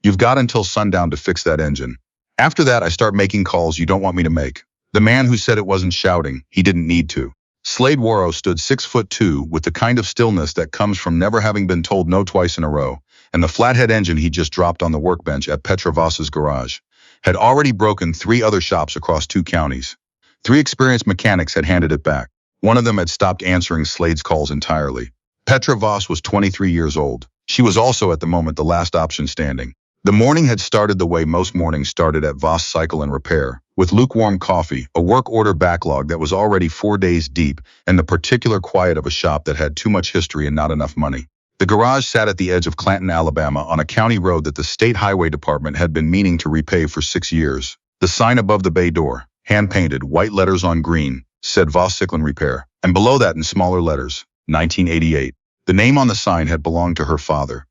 You've got until sundown to fix that engine. After that, I start making calls you don't want me to make. The man who said it wasn't shouting, he didn't need to. Slade Worrow stood 6'2" with the kind of stillness that comes from never having been told no twice in a row, and the flathead engine he just dropped on the workbench at Petra Voss's garage had already broken 3 other shops across 2 counties. 3 experienced mechanics had handed it back. One of them had stopped answering Slade's calls entirely. Petra Voss was 23 years old. She was also at the moment the last option standing. The morning had started the way most mornings started at Voss Cycle and Repair, with lukewarm coffee, a work order backlog that was already 4 days deep, and the particular quiet of a shop that had too much history and not enough money. The garage sat at the edge of Clanton, Alabama, on a county road that the State Highway Department had been meaning to repave for 6 years. The sign above the bay door, hand-painted, white letters on green, said Voss Cycle and Repair, and below that in smaller letters, 1988. The name on the sign had belonged to her father.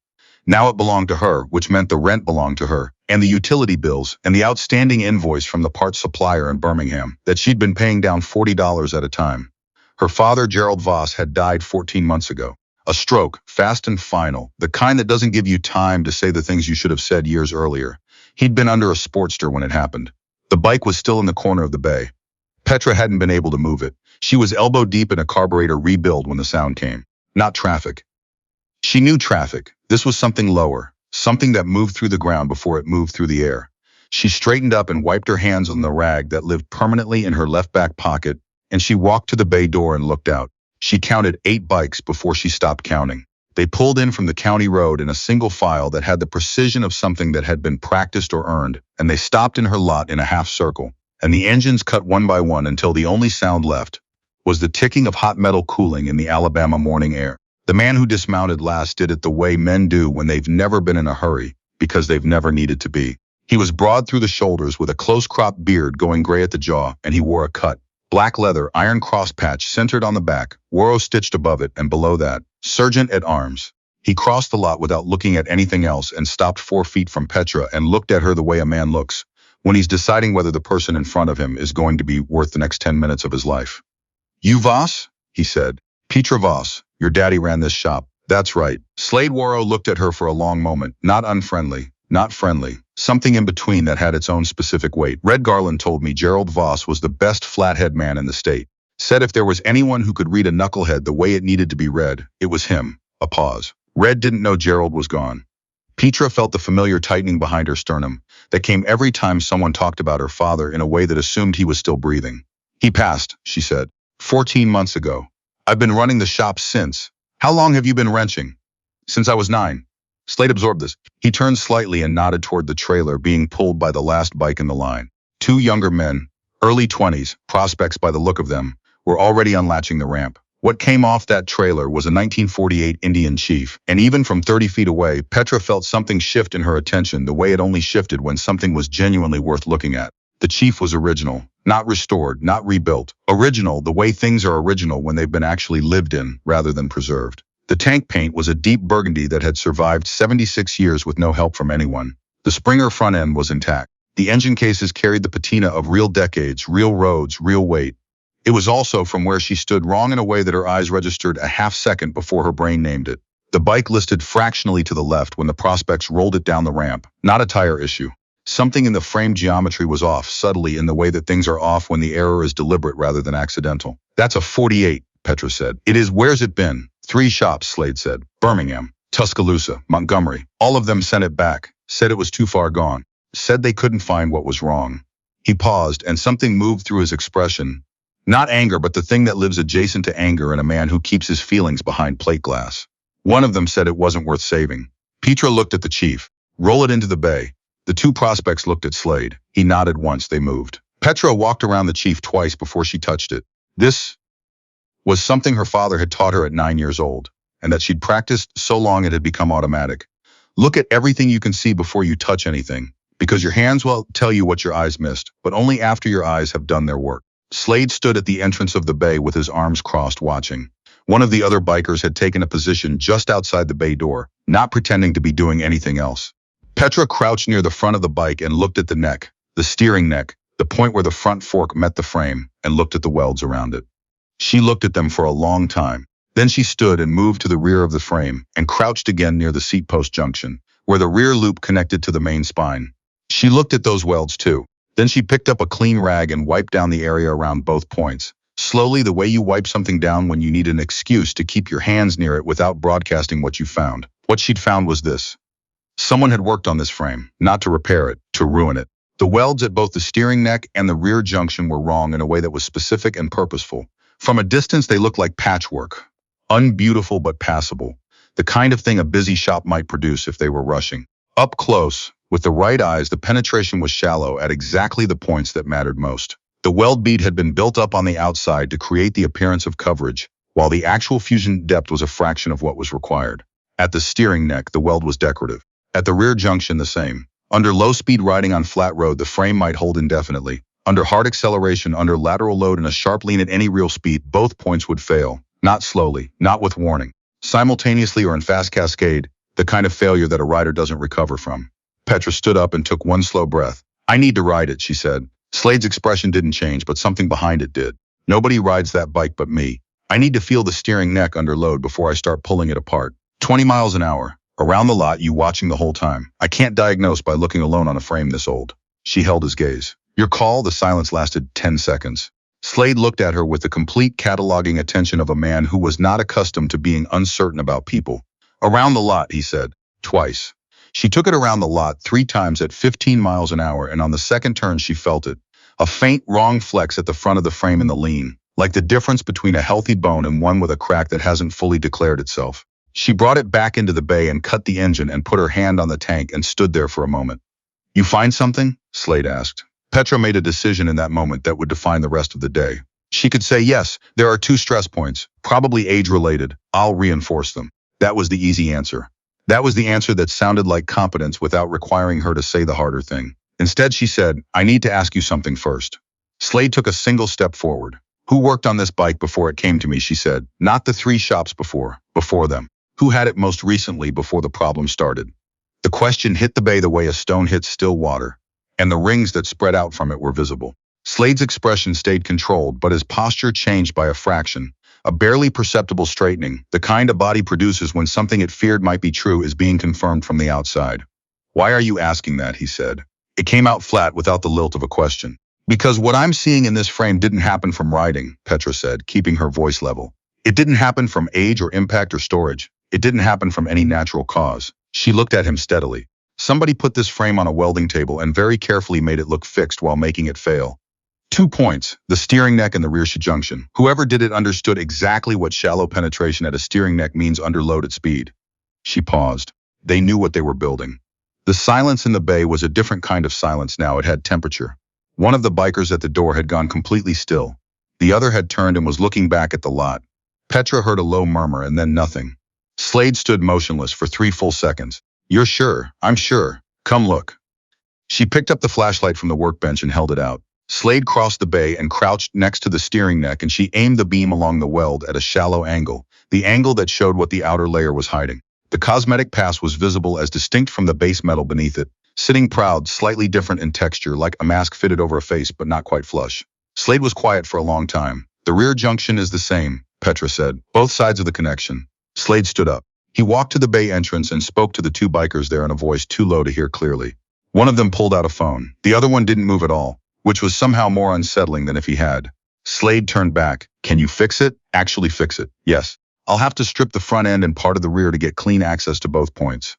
Now it belonged to her, which meant the rent belonged to her, and the utility bills, and the outstanding invoice from the parts supplier in Birmingham that she'd been paying down $40 at a time. Her father, Gerald Voss, had died 14 months ago. A stroke, fast and final, the kind that doesn't give you time to say the things you should have said years earlier. He'd been under a Sportster when it happened. The bike was still in the corner of the bay. Petra hadn't been able to move it. She was elbow deep in a carburetor rebuild when the sound came. Not traffic. She knew traffic. This was something lower, something that moved through the ground before it moved through the air. She straightened up and wiped her hands on the rag that lived permanently in her left back pocket, and she walked to the bay door and looked out. She counted 8 bikes before she stopped counting. They pulled in from the county road in a single file that had the precision of something that had been practiced or earned, and they stopped in her lot in a half circle, and the engines cut one by one until the only sound left was the ticking of hot metal cooling in the Alabama morning air. The man who dismounted last did it the way men do when they've never been in a hurry, because they've never needed to be. He was broad through the shoulders with a close-cropped beard going gray at the jaw, and he wore a cut, black leather iron cross patch centered on the back, Worrow stitched above it, and below that, Sergeant at Arms. He crossed the lot without looking at anything else and stopped 4 feet from Petra and looked at her the way a man looks when he's deciding whether the person in front of him is going to be worth the next 10 minutes of his life. "You Voss?" he said. "Petra Voss. Your daddy ran this shop." "That's right." Slade Worrow looked at her for a long moment, not unfriendly, not friendly, something in between that had its own specific weight. "Red Garland told me Gerald Voss was the best flathead man in the state. Said if there was anyone who could read a knucklehead the way it needed to be read, it was him." A pause. Red didn't know Gerald was gone. Petra felt the familiar tightening behind her sternum that came every time someone talked about her father in a way that assumed he was still breathing. "He passed," she said, 14 months ago. I've been running the shop since." "How long have you been wrenching?" "Since I was 9. Slade absorbed this. He turned slightly and nodded toward the trailer being pulled by the last bike in the line. 2 younger men, early 20s, prospects by the look of them, were already unlatching the ramp. What came off that trailer was a 1948 Indian Chief, and even from 30 feet away, Petra felt something shift in her attention the way it only shifted when something was genuinely worth looking at. The Chief was original. Not restored, not rebuilt. Original, the way things are original when they've been actually lived in rather than preserved. The tank paint was a deep burgundy that had survived 76 years with no help from anyone. The Springer front end was intact. The engine cases carried the patina of real decades, real roads, real weight. It was also, from where she stood, wrong in a way that her eyes registered a half second before her brain named it. The bike listed fractionally to the left when the prospects rolled it down the ramp. Not a tire issue. Something in the frame geometry was off, subtly in the way that things are off when the error is deliberate rather than accidental. "That's a 48, Petra said. "It is. Where's it been?" 3 shops, Slade said. "Birmingham, Tuscaloosa, Montgomery. All of them sent it back. Said it was too far gone. Said they couldn't find what was wrong." He paused, and something moved through his expression. Not anger, but the thing that lives adjacent to anger in a man who keeps his feelings behind plate glass. "One of them said it wasn't worth saving." Petra looked at the Chief. "Roll it into the bay." The 2 prospects looked at Slade. He nodded once. They moved. Petra walked around the Chief twice before she touched it. This was something her father had taught her at 9 years old, and that she'd practiced so long it had become automatic. Look at everything you can see before you touch anything, because your hands will tell you what your eyes missed, but only after your eyes have done their work. Slade stood at the entrance of the bay with his arms crossed, watching. One of the other bikers had taken a position just outside the bay door, not pretending to be doing anything else. Petra crouched near the front of the bike and looked at the neck, the steering neck, the point where the front fork met the frame, and looked at the welds around it. She looked at them for a long time. Then she stood and moved to the rear of the frame and crouched again near the seat post junction, where the rear loop connected to the main spine. She looked at those welds too. Then she picked up a clean rag and wiped down the area around both points. Slowly, the way you wipe something down when you need an excuse to keep your hands near it without broadcasting what you found. What she'd found was this. Someone had worked on this frame, not to repair it, to ruin it. The welds at both the steering neck and the rear junction were wrong in a way that was specific and purposeful. From a distance, they looked like patchwork. Unbeautiful but passable. The kind of thing a busy shop might produce if they were rushing. Up close, with the right eyes, the penetration was shallow at exactly the points that mattered most. The weld bead had been built up on the outside to create the appearance of coverage, while the actual fusion depth was a fraction of what was required. At the steering neck, the weld was decorative. At the rear junction, the same. Under low-speed riding on flat road, the frame might hold indefinitely. Under hard acceleration, under lateral load, and a sharp lean at any real speed, both points would fail. Not slowly, not with warning. Simultaneously or in fast cascade, the kind of failure that a rider doesn't recover from. Petra stood up and took one slow breath. "I need to ride it," she said. Slade's expression didn't change, but something behind it did. "Nobody rides that bike but me. I need to feel the steering neck under load before I start pulling it apart. 20 miles an hour. Around the lot, you watching the whole time. I can't diagnose by looking alone on a frame this old." She held his gaze. "Your call?" The silence lasted 10 seconds. Slade looked at her with the complete cataloging attention of a man who was not accustomed to being uncertain about people. "Around the lot," he said. "Twice." She took it around the lot 3 times at 15 miles an hour, and on the second turn she felt it. A faint, wrong flex at the front of the frame in the lean, like the difference between a healthy bone and one with a crack that hasn't fully declared itself. She brought it back into the bay and cut the engine and put her hand on the tank and stood there for a moment. "You find something?" Slade asked. Petra made a decision in that moment that would define the rest of the day. She could say, "Yes, there are 2 stress points, probably age-related. I'll reinforce them." That was the easy answer. That was the answer that sounded like competence without requiring her to say the harder thing. Instead, she said, "I need to ask you something first." Slade took a single step forward. "Who worked on this bike before it came to me?" she said. "Not the 3 shops before them. Who had it most recently before the problem started?" The question hit the bay the way a stone hits still water, and the rings that spread out from it were visible. Slade's expression stayed controlled, but his posture changed by a fraction. A barely perceptible straightening, the kind a body produces when something it feared might be true is being confirmed from the outside. "Why are you asking that?" he said. It came out flat without the lilt of a question. "Because what I'm seeing in this frame didn't happen from riding," Petra said, keeping her voice level. "It didn't happen from age or impact or storage. It didn't happen from any natural cause." She looked at him steadily. "Somebody put this frame on a welding table and very carefully made it look fixed while making it fail. 2 points, the steering neck and the rear junction. Whoever did it understood exactly what shallow penetration at a steering neck means under load at speed." She paused. They knew what they were building. The silence in the bay was a different kind of silence now. It had temperature. One of the bikers at the door had gone completely still. The other had turned and was looking back at the lot. Petra heard a low murmur and then nothing. Slade stood motionless for 3 full seconds. "You're sure?" "I'm sure. Come look." She picked up the flashlight from the workbench and held it out. Slade crossed the bay and crouched next to the steering neck, and she aimed the beam along the weld at a shallow angle, the angle that showed what the outer layer was hiding. The cosmetic pass was visible as distinct from the base metal beneath it, sitting proud, slightly different in texture, like a mask fitted over a face but not quite flush. Slade was quiet for a long time. "The rear junction is the same," Petra said. "Both sides of the connection." Slade stood up. He walked to the bay entrance and spoke to the 2 bikers there in a voice too low to hear clearly. One of them pulled out a phone. The other one didn't move at all, which was somehow more unsettling than if he had. Slade turned back. "Can you fix it?" "Actually fix it?" "Yes. I'll have to strip the front end and part of the rear to get clean access to both points.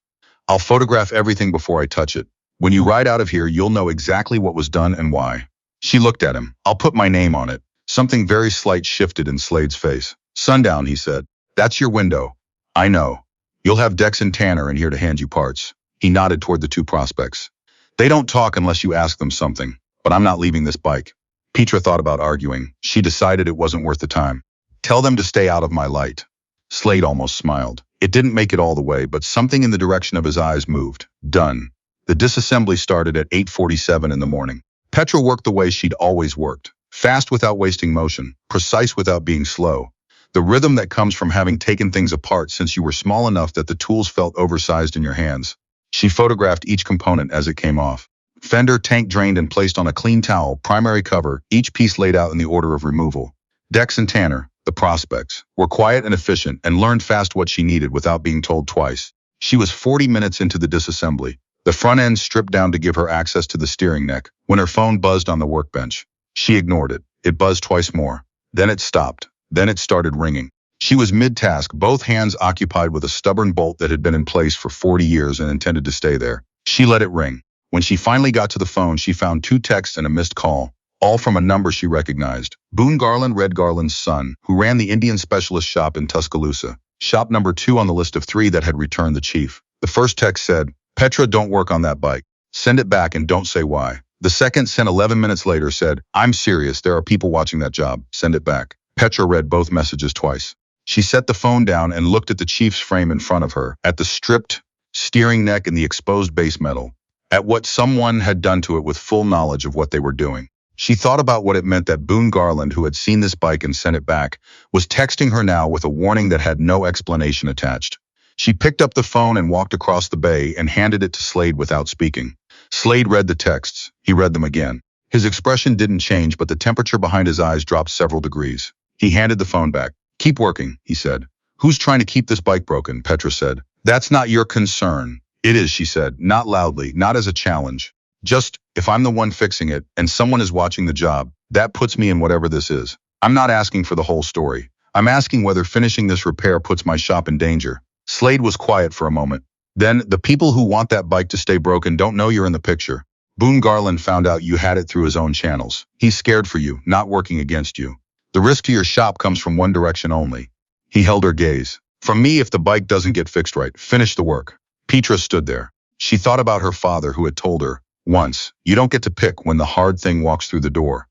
I'll photograph everything before I touch it. When you ride out of here, you'll know exactly what was done and why." She looked at him. "I'll put my name on it." Something very slight shifted in Slade's face. "Sundown," he said. "That's your window." "I know. You'll have Dex and Tanner in here to hand you parts." He nodded toward the 2 prospects. "They don't talk unless you ask them something, but I'm not leaving this bike." Petra thought about arguing. She decided it wasn't worth the time. "Tell them to stay out of my light." Slade almost smiled. It didn't make it all the way, but something in the direction of his eyes moved. Done. The disassembly started at 8:47 in the morning. Petra worked the way she'd always worked. Fast without wasting motion, precise without being slow. The rhythm that comes from having taken things apart since you were small enough that the tools felt oversized in your hands. She photographed each component as it came off. Fender, tank drained and placed on a clean towel, primary cover, each piece laid out in the order of removal. Dex and Tanner, the prospects, were quiet and efficient and learned fast what she needed without being told twice. She was 40 minutes into the disassembly, the front end stripped down to give her access to the steering neck, when her phone buzzed on the workbench. She ignored it. It buzzed twice more. Then it stopped. Then it started ringing. She was mid-task, both hands occupied with a stubborn bolt that had been in place for 40 years and intended to stay there. She let it ring. When she finally got to the phone, she found 2 texts and a missed call, all from a number she recognized. Boone Garland, Red Garland's son, who ran the Indian specialist shop in Tuscaloosa, shop number 2 on the list of 3 that had returned the chief. The first text said, "Petra, don't work on that bike. Send it back and don't say why." The second, sent 11 minutes later, said, "I'm serious. There are people watching that job. Send it back." Petra read both messages twice. She set the phone down and looked at the chief's frame in front of her, at the stripped steering neck and the exposed base metal, at what someone had done to it with full knowledge of what they were doing. She thought about what it meant that Boone Garland, who had seen this bike and sent it back, was texting her now with a warning that had no explanation attached. She picked up the phone and walked across the bay and handed it to Slade without speaking. Slade read the texts. He read them again. His expression didn't change, but the temperature behind his eyes dropped several degrees. He handed the phone back. "Keep working," he said. "Who's trying to keep this bike broken?" Petra said. "That's not your concern." "It is," she said, not loudly, not as a challenge. "Just, if I'm the one fixing it, and someone is watching the job, that puts me in whatever this is. I'm not asking for the whole story. I'm asking whether finishing this repair puts my shop in danger." Slade was quiet for a moment. "Then, the people who want that bike to stay broken don't know you're in the picture. Boone Garland found out you had it through his own channels. He's scared for you, not working against you. The risk to your shop comes from one direction only." He held her gaze. "From me, if the bike doesn't get fixed right, finish the work." Petra stood there. She thought about her father, who had told her once, "You don't get to pick when the hard thing walks through the door.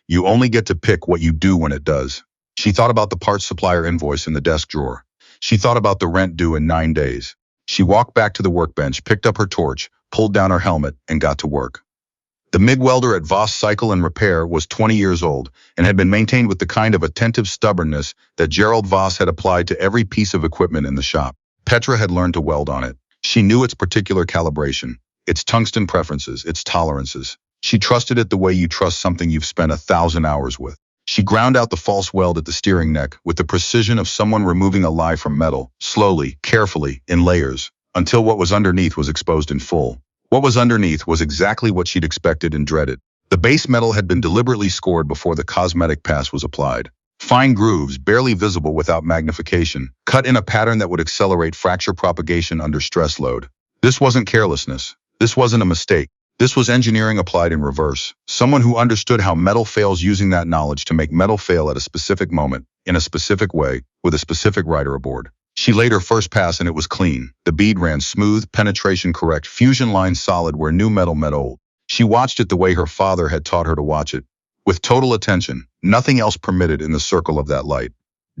You only get to pick what you do when it does." She thought about the parts supplier invoice in the desk drawer. She thought about the rent due in 9 days. She walked back to the workbench, picked up her torch, pulled down her helmet, and got to work. The MIG welder at Voss Cycle and Repair was 20 years old and had been maintained with the kind of attentive stubbornness that Gerald Voss had applied to every piece of equipment in the shop. Petra had learned to weld on it. She knew its particular calibration, its tungsten preferences, its tolerances. She trusted it the way you trust something you've spent 1,000 hours with. She ground out the false weld at the steering neck with the precision of someone removing a lie from metal, slowly, carefully, in layers, until what was underneath was exposed in full. What was underneath was exactly what she'd expected and dreaded. The base metal had been deliberately scored before the cosmetic pass was applied. Fine grooves, barely visible without magnification, cut in a pattern that would accelerate fracture propagation under stress load. This wasn't carelessness. This wasn't a mistake. This was engineering applied in reverse. Someone who understood how metal fails, using that knowledge to make metal fail at a specific moment, in a specific way, with a specific rider aboard. She laid her first pass and it was clean. The bead ran smooth, penetration correct, fusion line solid where new metal met old. She watched it the way her father had taught her to watch it, with total attention, nothing else permitted in the circle of that light.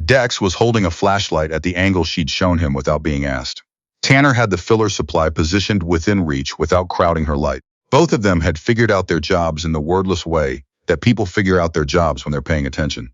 Dex was holding a flashlight at the angle she'd shown him without being asked. Tanner had the filler supply positioned within reach without crowding her light. Both of them had figured out their jobs in the wordless way that people figure out their jobs when they're paying attention.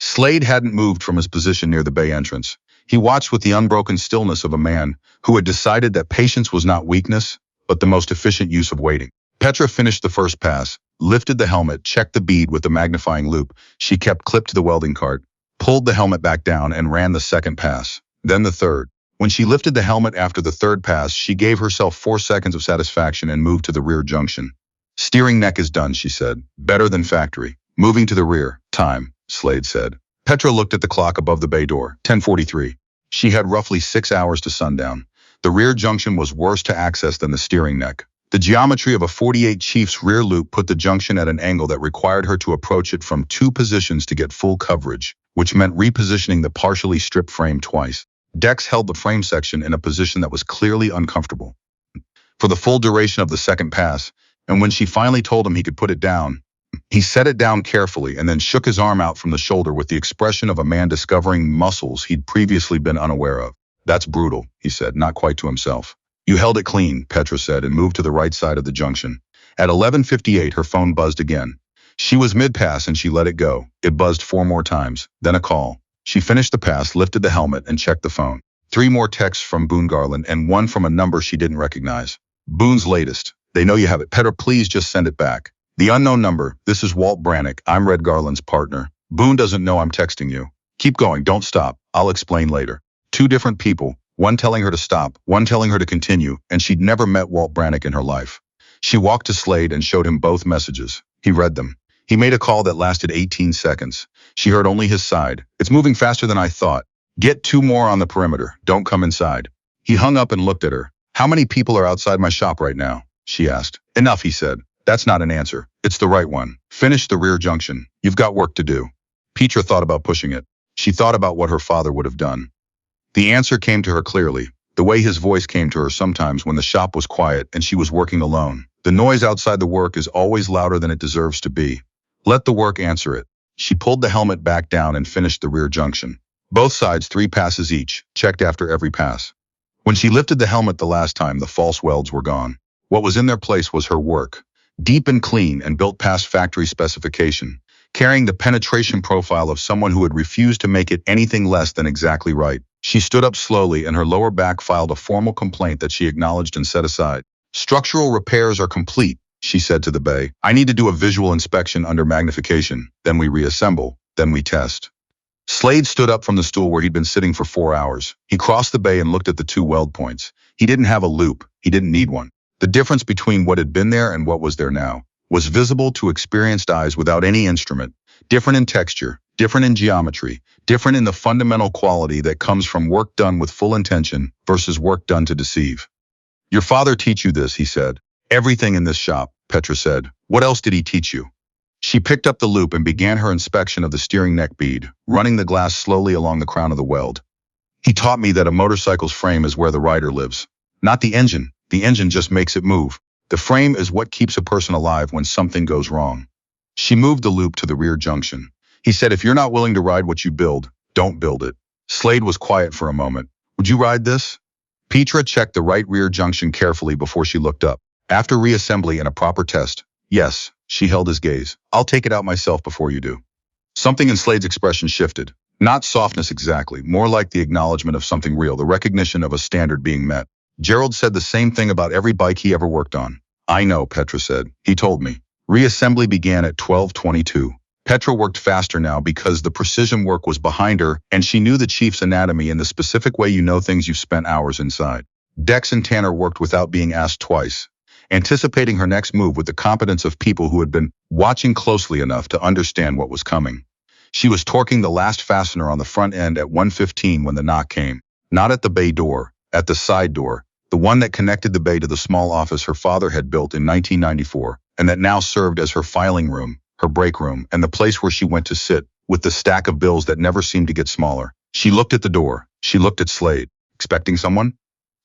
Slade hadn't moved from his position near the bay entrance. He watched with the unbroken stillness of a man who had decided that patience was not weakness, but the most efficient use of waiting. Petra finished the first pass, lifted the helmet, checked the bead with the magnifying loop she kept clipped to the welding cart, pulled the helmet back down and ran the second pass, then the third. When she lifted the helmet after the third pass, she gave herself 4 seconds of satisfaction and moved to the rear junction. "Steering neck is done," she said. "Better than factory. Moving to the rear. Time," Slade said. Petra looked at the clock above the bay door, 10:43. She had roughly 6 hours to sundown. The rear junction was worse to access than the steering neck. The geometry of a 48 Chief's rear loop put the junction at an angle that required her to approach it from 2 positions to get full coverage, which meant repositioning the partially stripped frame twice. Dex held the frame section in a position that was clearly uncomfortable for the full duration of the second pass, and when she finally told him he could put it down, he set it down carefully and then shook his arm out from the shoulder with the expression of a man discovering muscles he'd previously been unaware of. "That's brutal," he said, not quite to himself. "You held it clean," Petra said, and moved to the right side of the junction. At 11:58, her phone buzzed again. She was mid-pass and she let it go. It buzzed 4 more times, then a call. She finished the pass, lifted the helmet, and checked the phone. 3 more texts from Boone Garland and 1 from a number she didn't recognize. "Boone's latest. They know you have it. Petra, please just send it back." The unknown number. "This is Walt Brannick. I'm Red Garland's partner. Boone doesn't know I'm texting you. Keep going. Don't stop. I'll explain later." 2 different people, one telling her to stop, one telling her to continue, and she'd never met Walt Brannick in her life. She walked to Slade and showed him both messages. He read them. He made a call that lasted 18 seconds. She heard only his side. "It's moving faster than I thought. Get 2 more on the perimeter. Don't come inside." He hung up and looked at her. "How many people are outside my shop right now?" she asked. "Enough," he said. "That's not an answer. It's the right one. Finish the rear junction. You've got work to do." Petra thought about pushing it. She thought about what her father would have done. The answer came to her clearly, the way his voice came to her sometimes when the shop was quiet and she was working alone. The noise outside the work is always louder than it deserves to be. Let the work answer it. She pulled the helmet back down and finished the rear junction. Both sides 3 passes each, checked after every pass. When she lifted the helmet the last time, the false welds were gone. What was in their place was her work. Deep and clean and built past factory specification, carrying the penetration profile of someone who had refused to make it anything less than exactly right. She stood up slowly and her lower back filed a formal complaint that she acknowledged and set aside. "Structural repairs are complete," she said to the bay. "I need to do a visual inspection under magnification. Then we reassemble. Then we test." Slade stood up from the stool where he'd been sitting for 4 hours. He crossed the bay and looked at the 2 weld points. He didn't have a loop. He didn't need one. The difference between what had been there and what was there now was visible to experienced eyes without any instrument. Different in texture, different in geometry, different in the fundamental quality that comes from work done with full intention versus work done to deceive. "Your father teach you this," he said. "Everything in this shop," Petra said. "What else did he teach you?" She picked up the loop and began her inspection of the steering neck bead, running the glass slowly along the crown of the weld. "He taught me that a motorcycle's frame is where the rider lives. Not the engine. The engine just makes it move. The frame is what keeps a person alive when something goes wrong." She moved the loop to the rear junction. He said, "If you're not willing to ride what you build, don't build it." Slade was quiet for a moment. "Would you ride this?" Petra checked the right rear junction carefully before she looked up. After reassembly and a proper test, "Yes." She held his gaze. "I'll take it out myself before you do." Something in Slade's expression shifted. Not softness exactly, more like the acknowledgement of something real, the recognition of a standard being met. "Gerald said the same thing about every bike he ever worked on." "I know," Petra said. "He told me." Reassembly began at 12:22. Petra worked faster now because the precision work was behind her and she knew the chief's anatomy in the specific way you know things you've spent hours inside. Dex and Tanner worked without being asked twice, anticipating her next move with the competence of people who had been watching closely enough to understand what was coming. She was torquing the last fastener on the front end at 1:15 when the knock came. Not at the bay door, at the side door, the one that connected the bay to the small office her father had built in 1994, and that now served as her filing room, her break room, and the place where she went to sit, with the stack of bills that never seemed to get smaller. She looked at the door. She looked at Slade. "Expecting someone?"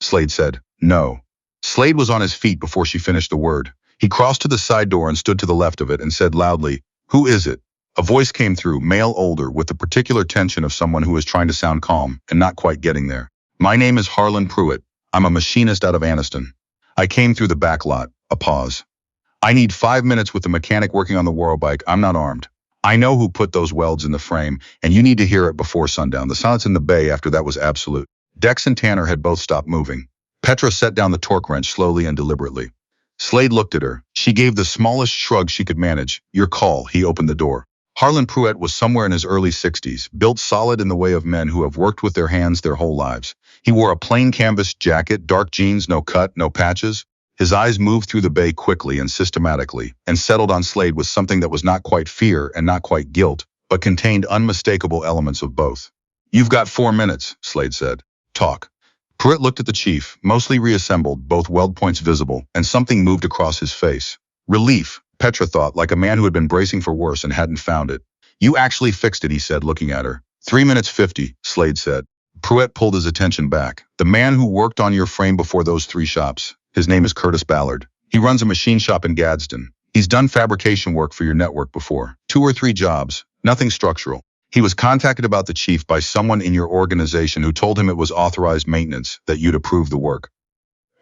Slade said, "No." Slade was on his feet before she finished the word. He crossed to the side door and stood to the left of it and said loudly, "Who is it?" A voice came through, male, older, with the particular tension of someone who is trying to sound calm and not quite getting there. "My name is Harlan Pruitt. I'm a machinist out of Anniston. I came through the back lot." A pause. "I need 5 minutes with the mechanic working on the Worrow bike. I'm not armed. I know who put those welds in the frame, and you need to hear it before sundown." The silence in the bay after that was absolute. Dex and Tanner had both stopped moving. Petra set down the torque wrench slowly and deliberately. Slade looked at her. She gave the smallest shrug she could manage. "Your call." He opened the door. Harlan Pruitt was somewhere in his early 60s, built solid in the way of men who have worked with their hands their whole lives. He wore a plain canvas jacket, dark jeans, no cut, no patches. His eyes moved through the bay quickly and systematically, and settled on Slade with something that was not quite fear and not quite guilt, but contained unmistakable elements of both. "You've got 4 minutes, Slade said. "Talk." Pruitt looked at the chief, mostly reassembled, both weld points visible, and something moved across his face. Relief, Petra thought, like a man who had been bracing for worse and hadn't found it. "You actually fixed it," he said, looking at her. 3 minutes 50, Slade said. Pruitt pulled his attention back. "The man who worked on your frame before those 3 shops. His name is Curtis Ballard. He runs a machine shop in Gadsden. He's done fabrication work for your network before. 2 or 3 jobs, nothing structural. He was contacted about the chief by someone in your organization who told him it was authorized maintenance, that you'd approve the work.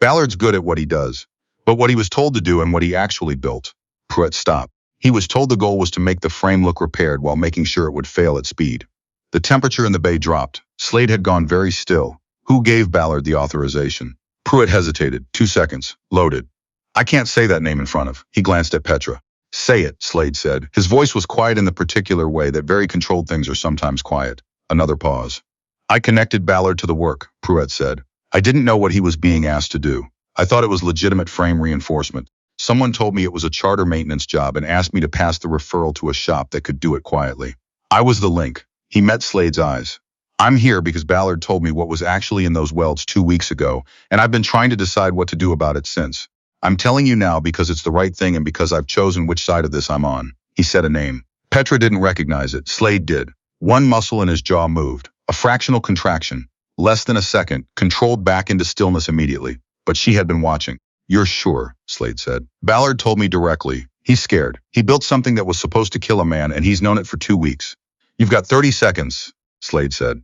Ballard's good at what he does, but what he was told to do and what he actually built." Pruitt stopped. "He was told the goal was to make the frame look repaired while making sure it would fail at speed." The temperature in the bay dropped. Slade had gone very still. "Who gave Ballard the authorization?" Pruitt hesitated. 2 seconds. Loaded. "I can't say that name in front of." He glanced at Petra. "Say it," Slade said. His voice was quiet in the particular way that very controlled things are sometimes quiet. Another pause. I connected Ballard to the work, Pruitt said. I didn't know what he was being asked to do. I thought it was legitimate frame reinforcement. Someone told me it was a charter maintenance job and asked me to pass the referral to a shop that could do it quietly. I was the link. He met Slade's eyes. I'm here because Ballard told me what was actually in those welds 2 weeks ago, and I've been trying to decide what to do about it since. I'm telling you now because it's the right thing and because I've chosen which side of this I'm on. He said a name. Petra didn't recognize it. Slade did. One muscle in his jaw moved. A fractional contraction. Less than a second, controlled back into stillness immediately. But she had been watching. You're sure, Slade said. Ballard told me directly. He's scared. He built something that was supposed to kill a man and he's known it for 2 weeks. You've got 30 seconds, Slade said.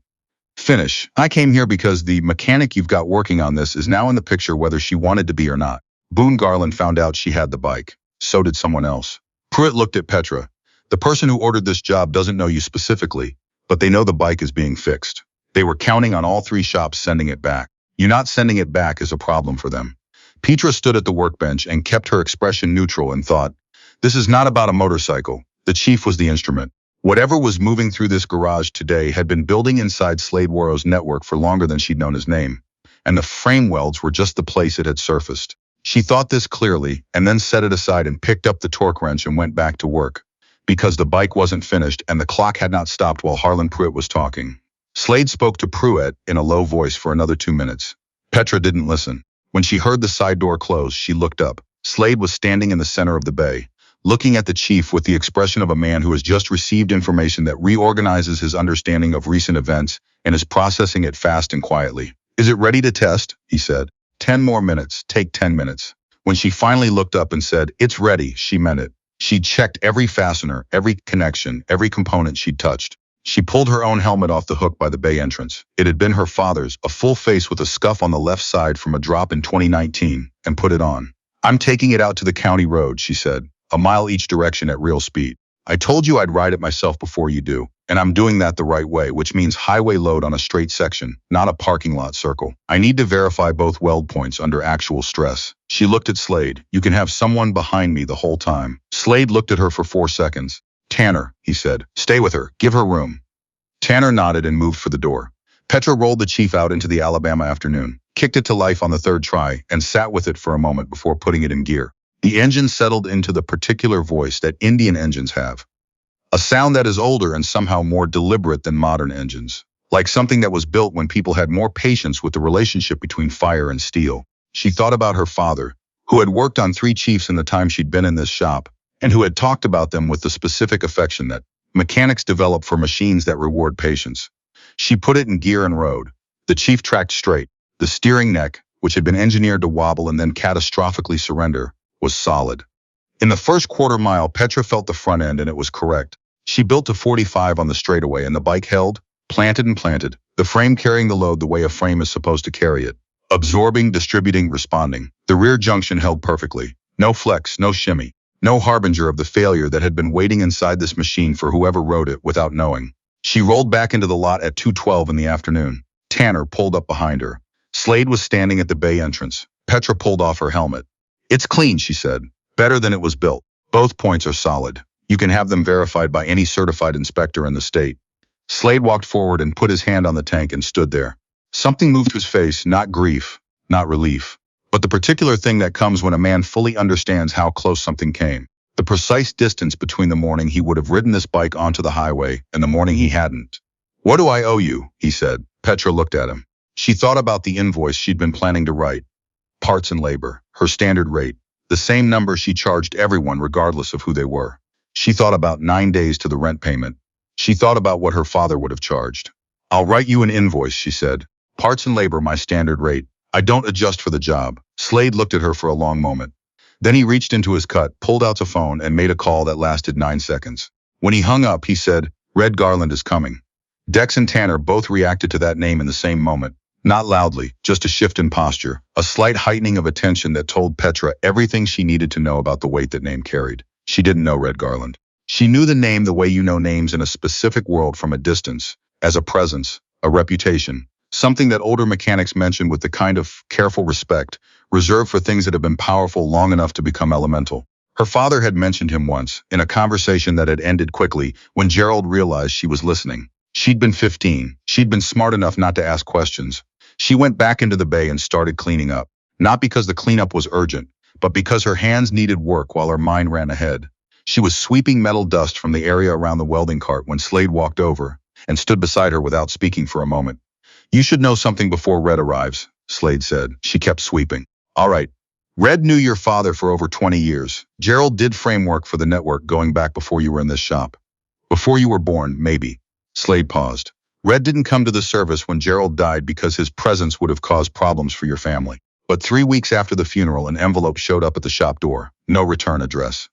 Finish. I came here because the mechanic you've got working on this is now in the picture whether she wanted to be or not. Red Garland found out she had the bike. So did someone else. Pruitt looked at Petra. The person who ordered this job doesn't know you specifically, but they know the bike is being fixed. They were counting on all 3 shops sending it back. You not sending it back is a problem for them. Petra stood at the workbench and kept her expression neutral and thought, this is not about a motorcycle. The chief was the instrument. Whatever was moving through this garage today had been building inside Slade Worrow's network for longer than she'd known his name, and the frame welds were just the place it had surfaced. She thought this clearly and then set it aside and picked up the torque wrench and went back to work, because the bike wasn't finished and the clock had not stopped while Harlan Pruitt was talking. Slade spoke to Pruitt in a low voice for another 2 minutes. Petra didn't listen. When she heard the side door close, she looked up. Slade was standing in the center of the bay, looking at the chief with the expression of a man who has just received information that reorganizes his understanding of recent events and is processing it fast and quietly. Is it ready to test? He said. 10 more minutes. Take 10 minutes. When she finally looked up and said, it's ready, she meant it. She'd checked every fastener, every connection, every component she'd touched. She pulled her own helmet off the hook by the bay entrance. It had been her father's, a full face with a scuff on the left side from a drop in 2019, and put it on. I'm taking it out to the county road, she said. A mile each direction at real speed. I told you I'd ride it myself before you do, and I'm doing that the right way, which means highway load on a straight section, not a parking lot circle. I need to verify both weld points under actual stress. She looked at Slade. You can have someone behind me the whole time. Slade looked at her for 4 seconds. Tanner, he said. Stay with her. Give her room. Tanner nodded and moved for the door. Petra rolled the chief out into the Alabama afternoon, kicked it to life on the 3rd try, and sat with it for a moment before putting it in gear. The engine settled into the particular voice that Indian engines have. A sound that is older and somehow more deliberate than modern engines. Like something that was built when people had more patience with the relationship between fire and steel. She thought about her father, who had worked on 3 chiefs in the time she'd been in this shop, and who had talked about them with the specific affection that mechanics develop for machines that reward patience. She put it in gear and rode. The chief tracked straight. The steering neck, which had been engineered to wobble and then catastrophically surrender, was solid. In the first quarter mile, Petra felt the front end and it was correct. She built to 45 on the straightaway and the bike held, planted and planted, the frame carrying the load the way a frame is supposed to carry it. Absorbing, distributing, responding. The rear junction held perfectly. No flex, no shimmy. No harbinger of the failure that had been waiting inside this machine for whoever rode it without knowing. She rolled back into the lot at 2:12 in the afternoon. Tanner pulled up behind her. Slade was standing at the bay entrance. Petra pulled off her helmet. It's clean, she said. Better than it was built. Both points are solid. You can have them verified by any certified inspector in the state. Slade walked forward and put his hand on the tank and stood there. Something moved to his face, not grief, not relief, but the particular thing that comes when a man fully understands how close something came. The precise distance between the morning he would have ridden this bike onto the highway and the morning he hadn't. What do I owe you? He said. Petra looked at him. She thought about the invoice she'd been planning to write. Parts and labor, her standard rate, the same number she charged everyone regardless of who they were. She thought about 9 days to the rent payment. She thought about what her father would have charged. I'll write you an invoice, she said. Parts and labor, my standard rate. I don't adjust for the job. Slade looked at her for a long moment. Then he reached into his cut, pulled out a phone, and made a call that lasted 9 seconds. When he hung up, he said, Red Garland is coming. Dex and Tanner both reacted to that name in the same moment. Not loudly, just a shift in posture, a slight heightening of attention that told Petra everything she needed to know about the weight that name carried. She didn't know Red Garland. She knew the name the way you know names in a specific world from a distance, as a presence, a reputation, something that older mechanics mentioned with the kind of careful respect reserved for things that have been powerful long enough to become elemental. Her father had mentioned him once, in a conversation that had ended quickly when Gerald realized she was listening. She'd been 15. She'd been smart enough not to ask questions. She went back into the bay and started cleaning up. Not because the cleanup was urgent, but because her hands needed work while her mind ran ahead. She was sweeping metal dust from the area around the welding cart when Slade walked over and stood beside her without speaking for a moment. "You should know something before Red arrives," Slade said. She kept sweeping. "All right. Red knew your father for over 20 years. Gerald did framework for the network going back before you were in this shop. Before you were born, maybe." Slade paused. "Red didn't come to the service when Gerald died because his presence would have caused problems for your family. But 3 weeks after the funeral, an envelope showed up at the shop door. No return address."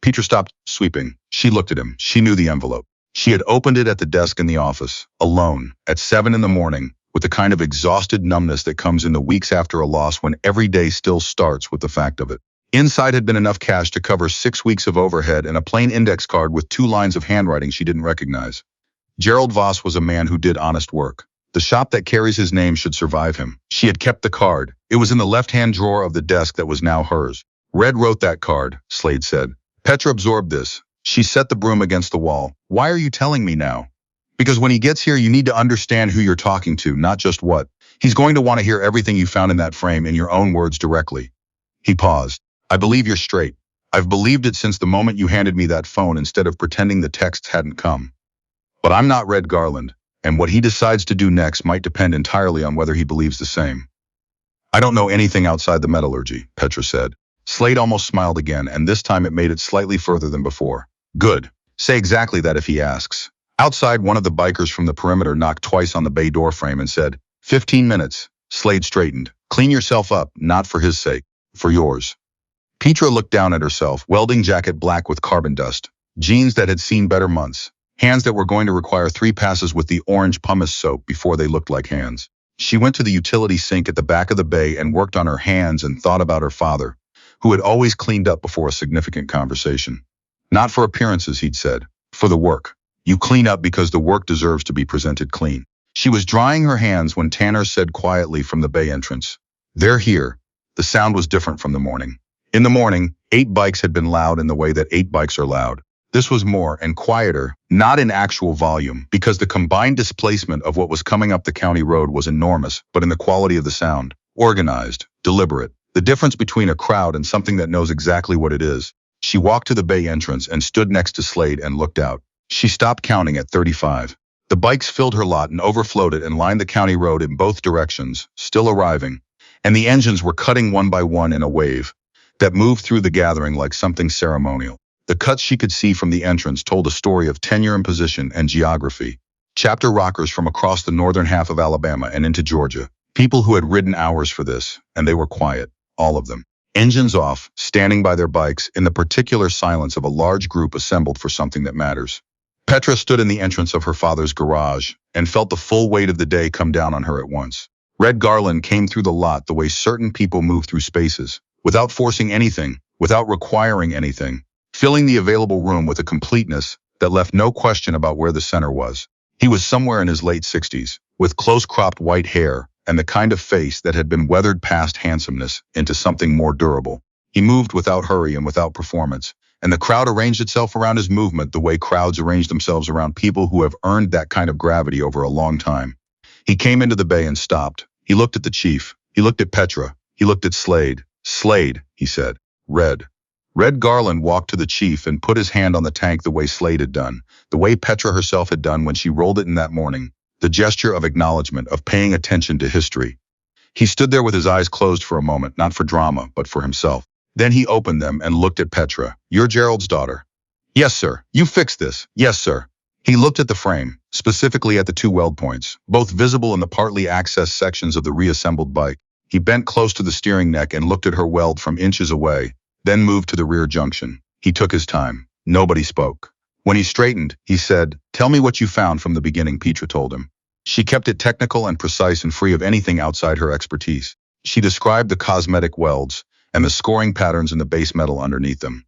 Petra stopped sweeping. She looked at him. She knew the envelope. She had opened it at the desk in the office, alone, at 7 in the morning, with the kind of exhausted numbness that comes in the weeks after a loss when every day still starts with the fact of it. Inside had been enough cash to cover 6 weeks of overhead and a plain index card with 2 lines of handwriting she didn't recognize. Gerald Voss was a man who did honest work. The shop that carries his name should survive him. She had kept the card. It was in the left-hand drawer of the desk that was now hers. "Red wrote that card," Slade said. Petra absorbed this. She set the broom against the wall. "Why are you telling me now?" "Because when he gets here, you need to understand who you're talking to, not just what. He's going to want to hear everything you found in that frame in your own words directly." He paused. "I believe you're straight. I've believed it since the moment you handed me that phone instead of pretending the texts hadn't come. But I'm not Red Garland, and what he decides to do next might depend entirely on whether he believes the same." "I don't know anything outside the metallurgy," Petra said. Slade almost smiled again, and this time it made it slightly further than before. "Good. Say exactly that if he asks." Outside, one of the bikers from the perimeter knocked twice on the bay door frame and said, 15 minutes. Slade straightened. "Clean yourself up, not for his sake, for yours." Petra looked down at herself, welding jacket black with carbon dust, jeans that had seen better months, hands that were going to require 3 passes with the orange pumice soap before they looked like hands. She went to the utility sink at the back of the bay and worked on her hands and thought about her father, who had always cleaned up before a significant conversation. "Not for appearances," he'd said, "for the work. You clean up because the work deserves to be presented clean." She was drying her hands when Tanner said quietly from the bay entrance, "They're here." The sound was different from the morning. In the morning, 8 bikes had been loud in the way that 8 bikes are loud. This was more and quieter, not in actual volume, because the combined displacement of what was coming up the county road was enormous, but in the quality of the sound. Organized, deliberate. The difference between a crowd and something that knows exactly what it is. She walked to the bay entrance and stood next to Slade and looked out. She stopped counting at 35. The bikes filled her lot and overflowed it and lined the county road in both directions, still arriving. And the engines were cutting one by one in a wave that moved through the gathering like something ceremonial. The cuts she could see from the entrance told a story of tenure and position and geography. Chapter rockers from across the northern half of Alabama and into Georgia. People who had ridden hours for this, and they were quiet, all of them. Engines off, standing by their bikes in the particular silence of a large group assembled for something that matters. Petra stood in the entrance of her father's garage and felt the full weight of the day come down on her at once. Red Garland came through the lot the way certain people move through spaces, without forcing anything, without requiring anything, filling the available room with a completeness that left no question about where the center was. He was somewhere in his late 60s, with close-cropped white hair and the kind of face that had been weathered past handsomeness into something more durable. He moved without hurry and without performance, and the crowd arranged itself around his movement the way crowds arrange themselves around people who have earned that kind of gravity over a long time. He came into the bay and stopped. He looked at the chief. He looked at Petra. He looked at Slade. "Slade," he said. "Red." Red Garland walked to the chief and put his hand on the tank the way Slade had done, the way Petra herself had done when she rolled it in that morning, the gesture of acknowledgement, of paying attention to history. He stood there with his eyes closed for a moment, not for drama, but for himself. Then he opened them and looked at Petra. "You're Gerald's daughter?" "Yes, sir." "You fixed this?" "Yes, sir." He looked at the frame, specifically at the 2 weld points, both visible in the partly accessed sections of the reassembled bike. He bent close to the steering neck and looked at her weld from inches away, then moved to the rear junction. He took his time. Nobody spoke. When he straightened, he said, "Tell me what you found from the beginning," Petra told him. She kept it technical and precise and free of anything outside her expertise. She described the cosmetic welds and the scoring patterns in the base metal underneath them.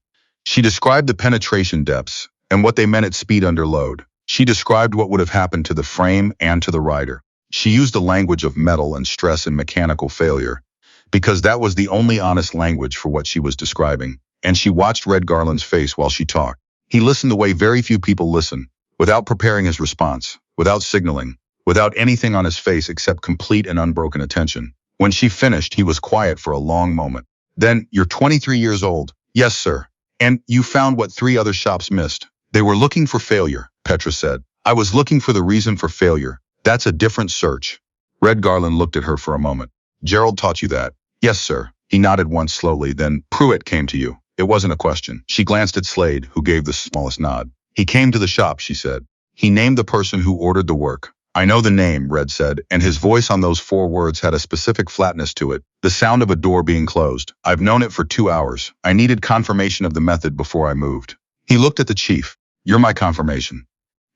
She described the penetration depths and what they meant at speed under load. She described what would have happened to the frame and to the rider. She used the language of metal and stress and mechanical failure, because that was the only honest language for what she was describing, and she watched Red Garland's face while she talked. He listened the way very few people listen, without preparing his response, without signaling, without anything on his face except complete and unbroken attention. When she finished, he was quiet for a long moment. Then, you're 23 years old. Yes, sir. And you found what 3 other shops missed. They were looking for failure, Petra said. I was looking for the reason for failure. That's a different search. Red Garland looked at her for a moment. Gerald taught you that? Yes, sir. He nodded once slowly, then Pruitt came to you. It wasn't a question. She glanced at Slade, who gave the smallest nod. He came to the shop, she said. He named the person who ordered the work. I know the name, Red said, and his voice on those 4 words had a specific flatness to it, the sound of a door being closed. I've known it for 2 hours. I needed confirmation of the method before I moved. He looked at the chief. You're my confirmation.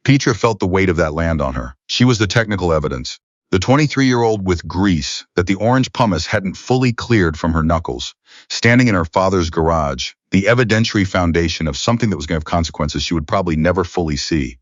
Petra felt the weight of that land on her. She was the technical evidence. The 23-year-old with grease that the orange pumice hadn't fully cleared from her knuckles, standing in her father's garage, the evidentiary foundation of something that was going to have consequences she would probably never fully see.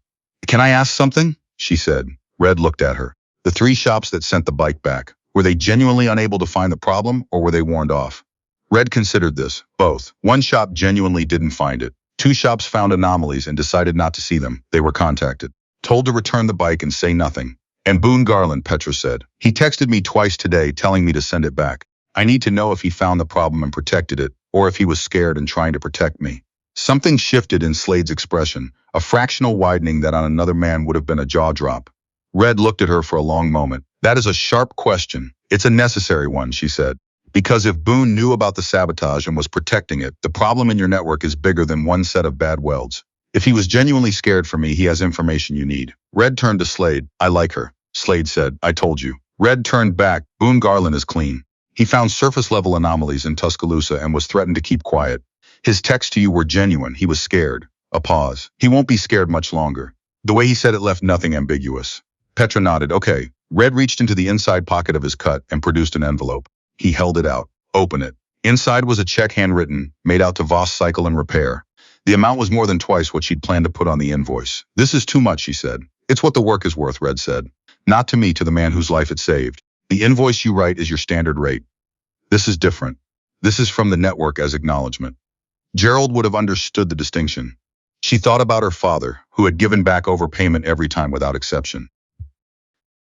Can I ask something? She said. Red looked at her. The 3 shops that sent the bike back, were they genuinely unable to find the problem, or were they warned off? Red considered this. Both. 1 shop genuinely didn't find it. 2 shops found anomalies and decided not to see them. They were contacted, told to return the bike and say nothing. And Boone Garland, Petra said. He texted me twice today telling me to send it back. I need to know if he found the problem and protected it, or if he was scared and trying to protect me. Something shifted in Slade's expression, a fractional widening that on another man would have been a jaw drop. Red looked at her for a long moment. That is a sharp question. It's a necessary one, she said. Because if Boone knew about the sabotage and was protecting it, the problem in your network is bigger than 1 set of bad welds. If he was genuinely scared for me, he has information you need. Red turned to Slade. I like her. Slade said, I told you. Red turned back. Boone Garland is clean. He found surface-level anomalies in Tuscaloosa and was threatened to keep quiet. His texts to you were genuine. He was scared. A pause. He won't be scared much longer. The way he said it left nothing ambiguous. Petra nodded. Okay. Red reached into the inside pocket of his cut and produced an envelope. He held it out. Open it. Inside was a check handwritten, made out to Voss Cycle and Repair. The amount was more than twice what she'd planned to put on the invoice. This is too much, she said. It's what the work is worth, Red said. Not to me, to the man whose life it saved. The invoice you write is your standard rate. This is different. This is from the network as acknowledgement. Gerald would have understood the distinction. She thought about her father, who had given back overpayment every time without exception.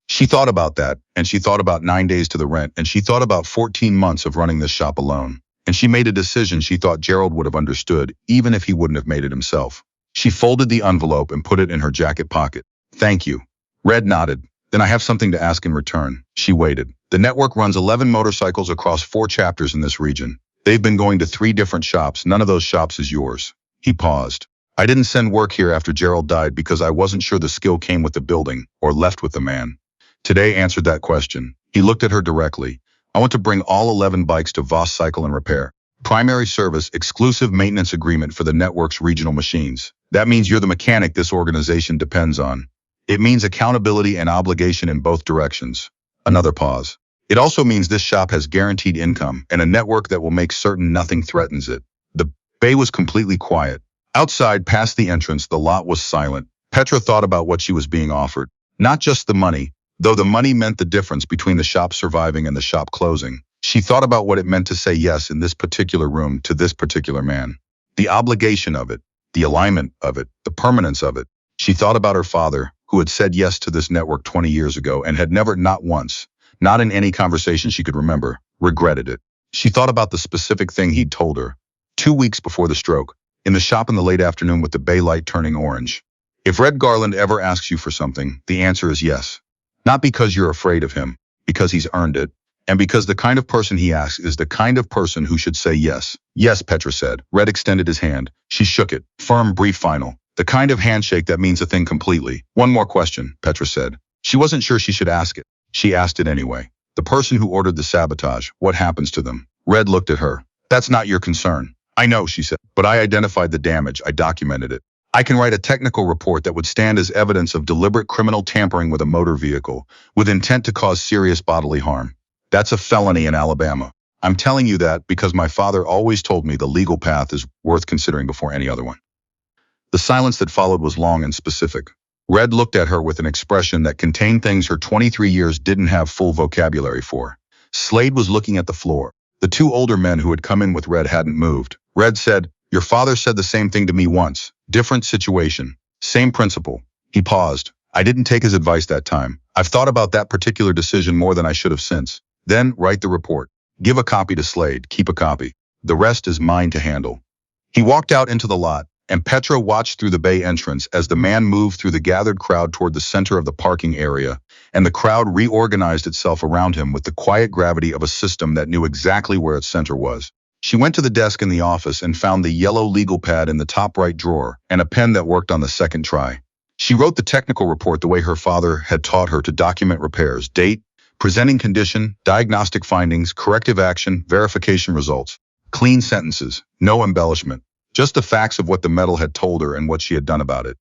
She thought about that, and she thought about 9 days to the rent, and she thought about 14 months of running this shop alone. And she made a decision she thought Gerald would have understood, even if he wouldn't have made it himself. She folded the envelope and put it in her jacket pocket. Thank you. Red nodded. Then I have something to ask in return. She waited. The network runs 11 motorcycles across 4 chapters in this region. They've been going to 3 different shops. None of those shops is yours. He paused. I didn't send work here after Gerald died because I wasn't sure the skill came with the building or left with the man. Today answered that question. He looked at her directly. I want to bring all 11 bikes to Voss Cycle and Repair. Primary service, exclusive maintenance agreement for the network's regional machines. That means you're the mechanic this organization depends on. It means accountability and obligation in both directions. Another pause. It also means this shop has guaranteed income and a network that will make certain nothing threatens it. The bay was completely quiet. Outside, past the entrance, the lot was silent. Petra thought about what she was being offered. Not just the money, though the money meant the difference between the shop surviving and the shop closing. She thought about what it meant to say yes in this particular room to this particular man. The obligation of it, the alignment of it, the permanence of it. She thought about her father, who had said yes to this network 20 years ago and had never, not once, not in any conversation she could remember, regretted it. She thought about the specific thing he'd told her 2 weeks before the stroke, in the shop in the late afternoon with the bay light turning orange. If Red Garland ever asks you for something, the answer is yes. Not because you're afraid of him, because he's earned it, and because the kind of person he asks is the kind of person who should say yes. Yes, Petra said. Red extended his hand. She shook it. Firm, brief, final. The kind of handshake that means a thing completely. One more question, Petra said. She wasn't sure she should ask it. She asked it anyway. The person who ordered the sabotage, what happens to them? Red looked at her. That's not your concern. I know, she said, but I identified the damage. I documented it. I can write a technical report that would stand as evidence of deliberate criminal tampering with a motor vehicle, with intent to cause serious bodily harm. That's a felony in Alabama. I'm telling you that because my father always told me the legal path is worth considering before any other one. The silence that followed was long and specific. Red looked at her with an expression that contained things her 23 years didn't have full vocabulary for. Slade was looking at the floor. The 2 older men who had come in with Red hadn't moved. Red said, your father said the same thing to me once. Different situation. Same principle. He paused. I didn't take his advice that time. I've thought about that particular decision more than I should have since. Then, write the report. Give a copy to Slade. Keep a copy. The rest is mine to handle. He walked out into the lot, and Petra watched through the bay entrance as the man moved through the gathered crowd toward the center of the parking area, and the crowd reorganized itself around him with the quiet gravity of a system that knew exactly where its center was. She went to the desk in the office and found the yellow legal pad in the top right drawer and a pen that worked on the second try. She wrote the technical report the way her father had taught her to document repairs: date, presenting condition, diagnostic findings, corrective action, verification results. Clean sentences, no embellishment, just the facts of what the metal had told her and what she had done about it.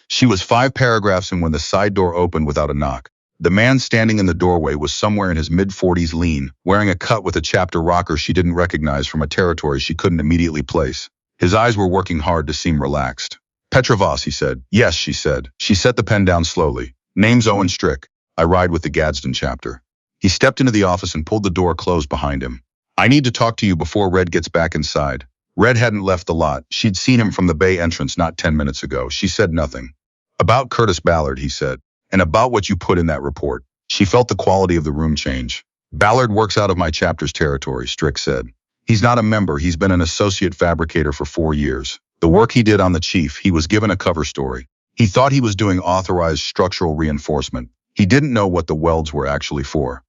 She was 5 paragraphs in when the side door opened without a knock. The man standing in the doorway was somewhere in his mid-40s, lean, wearing a cut with a chapter rocker she didn't recognize from a territory she couldn't immediately place. His eyes were working hard to seem relaxed. Petra Voss, he said. Yes, she said. She set the pen down slowly. Name's Owen Strick. I ride with the Gadsden chapter. He stepped into the office and pulled the door closed behind him. I need to talk to you before Red gets back inside. Red hadn't left the lot. She'd seen him from the bay entrance not 10 minutes ago. She said nothing. About Curtis Ballard, he said. And about what you put in that report. She felt the quality of the room change. Ballard works out of my chapter's territory, Strick said. He's not a member. He's been an associate fabricator for 4 years. The work he did on the chief, he was given a cover story. He thought he was doing authorized structural reinforcement. He didn't know what the welds were actually for.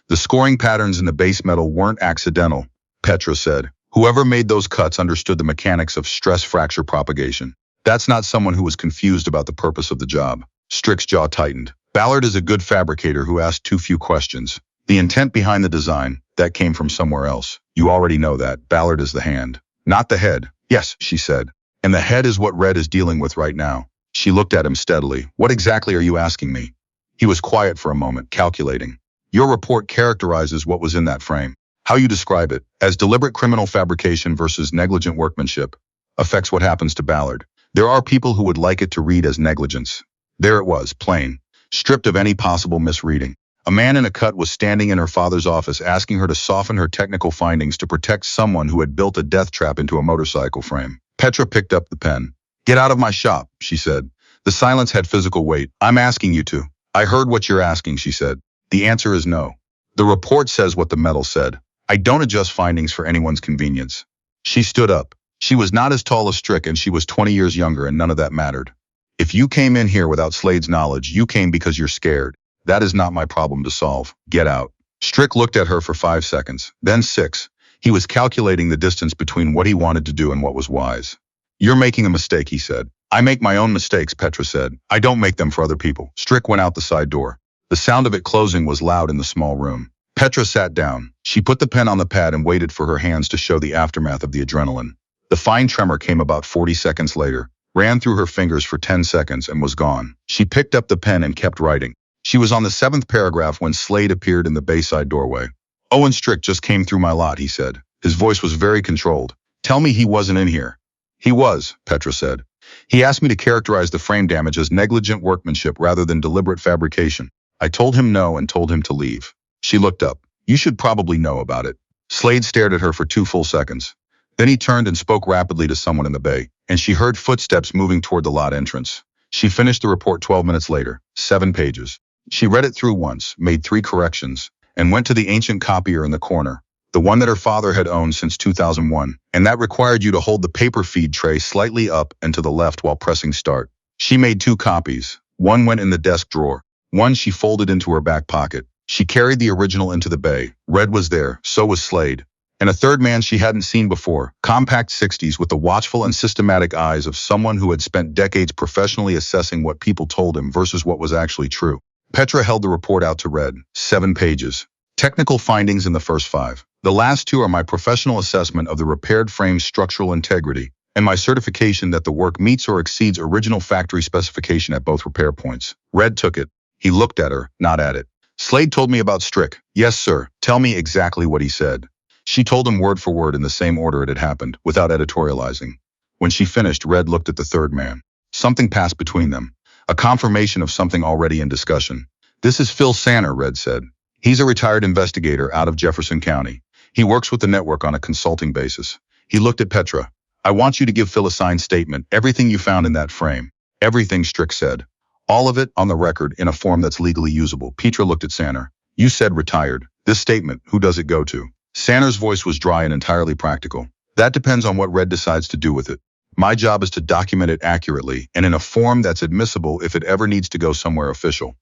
The scoring patterns in the base metal weren't accidental, Petra said. Whoever made those cuts understood the mechanics of stress fracture propagation. That's not someone who was confused about the purpose of the job. Strick's jaw tightened. Ballard is a good fabricator who asked too few questions. The intent behind the design, that came from somewhere else. You already know that. Ballard is the hand, not the head. Yes, she said. And the head is what Red is dealing with right now. She looked at him steadily. What exactly are you asking me? He was quiet for a moment, calculating. Your report characterizes what was in that frame. How you describe it, as deliberate criminal fabrication versus negligent workmanship, affects what happens to Ballard. There are people who would like it to read as negligence. There it was, plain, stripped of any possible misreading. A man in a cut was standing in her father's office asking her to soften her technical findings to protect someone who had built a death trap into a motorcycle frame. Petra picked up the pen. Get out of my shop, she said. The silence had physical weight. I'm asking you to. I heard what you're asking, she said. The answer is no. The report says what the metal said. I don't adjust findings for anyone's convenience. She stood up. She was not as tall as Strick, and she was 20 years younger, and none of that mattered. If you came in here without Slade's knowledge, you came because you're scared. That is not my problem to solve. Get out. Strick looked at her for 5 seconds, then 6. He was calculating the distance between what he wanted to do and what was wise. You're making a mistake, he said. I make my own mistakes, Petra said. I don't make them for other people. Strick went out the side door. The sound of it closing was loud in the small room. Petra sat down. She put the pen on the pad and waited for her hands to show the aftermath of the adrenaline. The fine tremor came about 40 seconds later, ran through her fingers for 10 seconds and was gone. She picked up the pen and kept writing. She was on the 7th paragraph when Slade appeared in the bayside doorway. Owen Strick just came through my lot, he said. His voice was very controlled. Tell me he wasn't in here. He was, Petra said. He asked me to characterize the frame damage as negligent workmanship rather than deliberate fabrication. I told him no and told him to leave. She looked up. You should probably know about it. Slade stared at her for 2 full seconds. Then he turned and spoke rapidly to someone in the bay, and she heard footsteps moving toward the lot entrance. She finished the report 12 minutes later, 7 pages. She read it through once, made 3 corrections, and went to the ancient copier in the corner, the one that her father had owned since 2001, and that required you to hold the paper feed tray slightly up and to the left while pressing start. She made 2 copies. One went in the desk drawer. One she folded into her back pocket. She carried the original into the bay. Red was there, so was Slade. And a third man she hadn't seen before, compact 60s with the watchful and systematic eyes of someone who had spent decades professionally assessing what people told him versus what was actually true. Petra held the report out to Red, 7 pages. Technical findings in the first 5. The last 2 are my professional assessment of the repaired frame's structural integrity, and my certification that the work meets or exceeds original factory specification at both repair points. Red took it. He looked at her, not at it. Slade told me about Strick. Yes, sir. Tell me exactly what he said. She told him word for word in the same order it had happened, without editorializing. When she finished, Red looked at the third man. Something passed between them. A confirmation of something already in discussion. This is Phil Sanner, Red said. He's a retired investigator out of Jefferson County. He works with the network on a consulting basis. He looked at Petra. I want you to give Phil a signed statement, everything you found in that frame. Everything, Strick said. All of it on the record in a form that's legally usable. Petra looked at Sanner. You said retired. This statement, who does it go to? Sanner's voice was dry and entirely practical. That depends on what Red decides to do with it. My job is to document it accurately and in a form that's admissible if it ever needs to go somewhere official.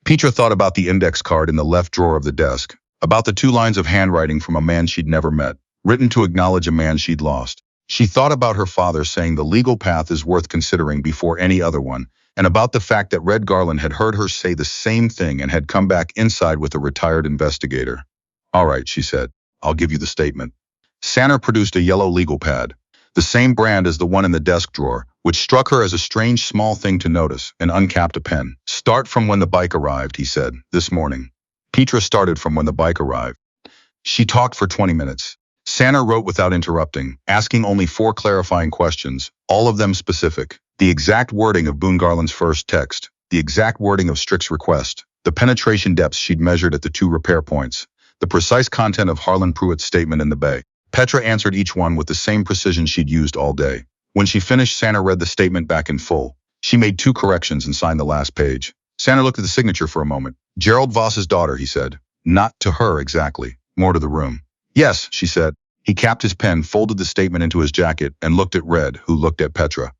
Petra thought about the index card in the left drawer of the desk, about the 2 lines of handwriting from a man she'd never met, written to acknowledge a man she'd lost. She thought about her father saying the legal path is worth considering before any other one, and about the fact that Red Garland had heard her say the same thing and had come back inside with a retired investigator. All right, she said. I'll give you the statement. Sanner produced a yellow legal pad, the same brand as the one in the desk drawer, which struck her as a strange small thing to notice, and uncapped a pen. Start from when the bike arrived, he said, this morning. Petra started from when the bike arrived. She talked for 20 minutes. Sanner wrote without interrupting, asking only 4 clarifying questions, all of them specific. The exact wording of Boone Garland's first text, the exact wording of Strick's request, the penetration depths she'd measured at the 2 repair points, the precise content of Harlan Pruitt's statement in the bay. Petra answered each one with the same precision she'd used all day. When she finished, Sanner read the statement back in full. She made 2 corrections and signed the last page. Sanner looked at the signature for a moment. Gerald Voss's daughter, he said. Not to her exactly, more to the room. Yes, she said. He capped his pen, folded the statement into his jacket, and looked at Red, who looked at Petra.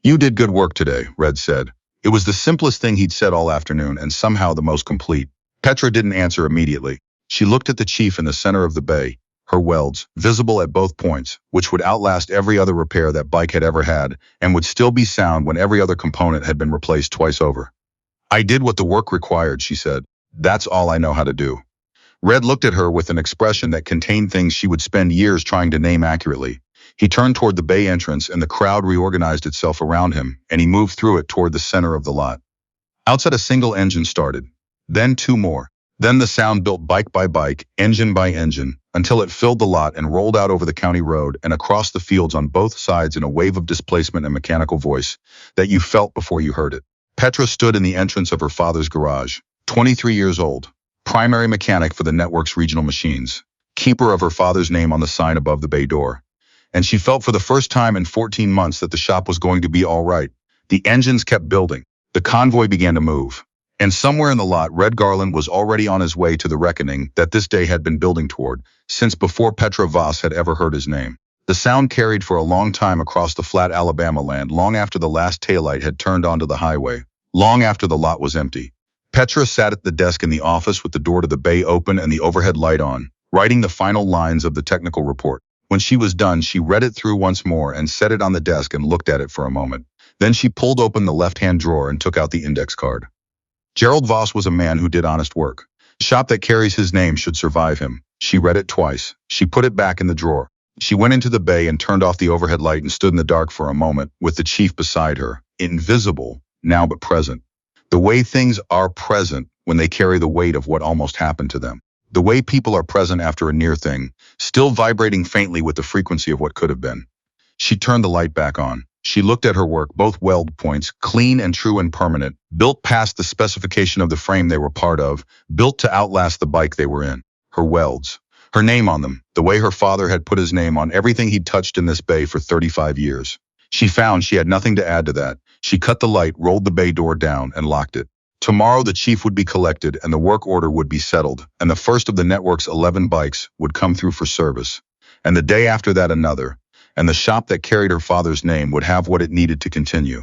You did good work today, Red said. It was the simplest thing he'd said all afternoon, and somehow the most complete. Petra didn't answer immediately. She looked at the chief in the center of the bay, her welds, visible at both points, which would outlast every other repair that bike had ever had, and would still be sound when every other component had been replaced twice over. I did what the work required, she said. That's all I know how to do. Red looked at her with an expression that contained things she would spend years trying to name accurately. He turned toward the bay entrance and the crowd reorganized itself around him, and he moved through it toward the center of the lot. Outside, a single engine started, then 2 more. Then the sound built bike by bike, engine by engine, until it filled the lot and rolled out over the county road and across the fields on both sides in a wave of displacement and mechanical voice that you felt before you heard it. Petra stood in the entrance of her father's garage, 23 years old, primary mechanic for the network's regional machines, keeper of her father's name on the sign above the bay door. And she felt for the first time in 14 months that the shop was going to be all right. The engines kept building. The convoy began to move. And somewhere in the lot, Red Garland was already on his way to the reckoning that this day had been building toward, since before Petra Voss had ever heard his name. The sound carried for a long time across the flat Alabama land, long after the last taillight had turned onto the highway, long after the lot was empty. Petra sat at the desk in the office with the door to the bay open and the overhead light on, writing the final lines of the technical report. When she was done, she read it through once more and set it on the desk and looked at it for a moment. Then she pulled open the left-hand drawer and took out the index card. Gerald Voss was a man who did honest work. The shop that carries his name should survive him. She read it twice. She put it back in the drawer. She went into the bay and turned off the overhead light and stood in the dark for a moment with the chief beside her, invisible, now but present. The way things are present when they carry the weight of what almost happened to them. The way people are present after a near thing, still vibrating faintly with the frequency of what could have been. She turned the light back on. She looked at her work, both weld points, clean and true and permanent, built past the specification of the frame they were part of, built to outlast the bike they were in. Her welds, her name on them, the way her father had put his name on everything he'd touched in this bay for 35 years. She found she had nothing to add to that. She cut the light, rolled the bay door down, and locked it. Tomorrow the chief would be collected and the work order would be settled, and the first of the network's 11 bikes would come through for service. And the day after that another. And the shop that carried her father's name would have what it needed to continue.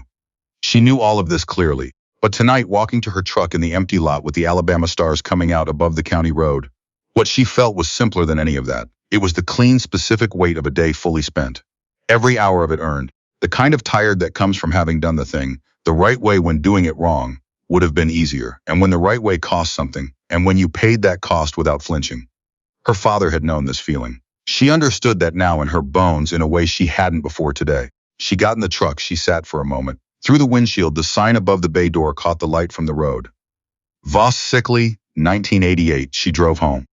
She knew all of this clearly, but tonight, walking to her truck in the empty lot with the Alabama stars coming out above the county road, what she felt was simpler than any of that. It was the clean, specific weight of a day fully spent. Every hour of it earned. The kind of tired that comes from having done the thing the right way when doing it wrong would have been easier, and when the right way cost something, and when you paid that cost without flinching. Her father had known this feeling. She understood that now in her bones in a way she hadn't before today. She got in the truck, she sat for a moment. Through the windshield, the sign above the bay door caught the light from the road. Voss Sickly, 1988, she drove home.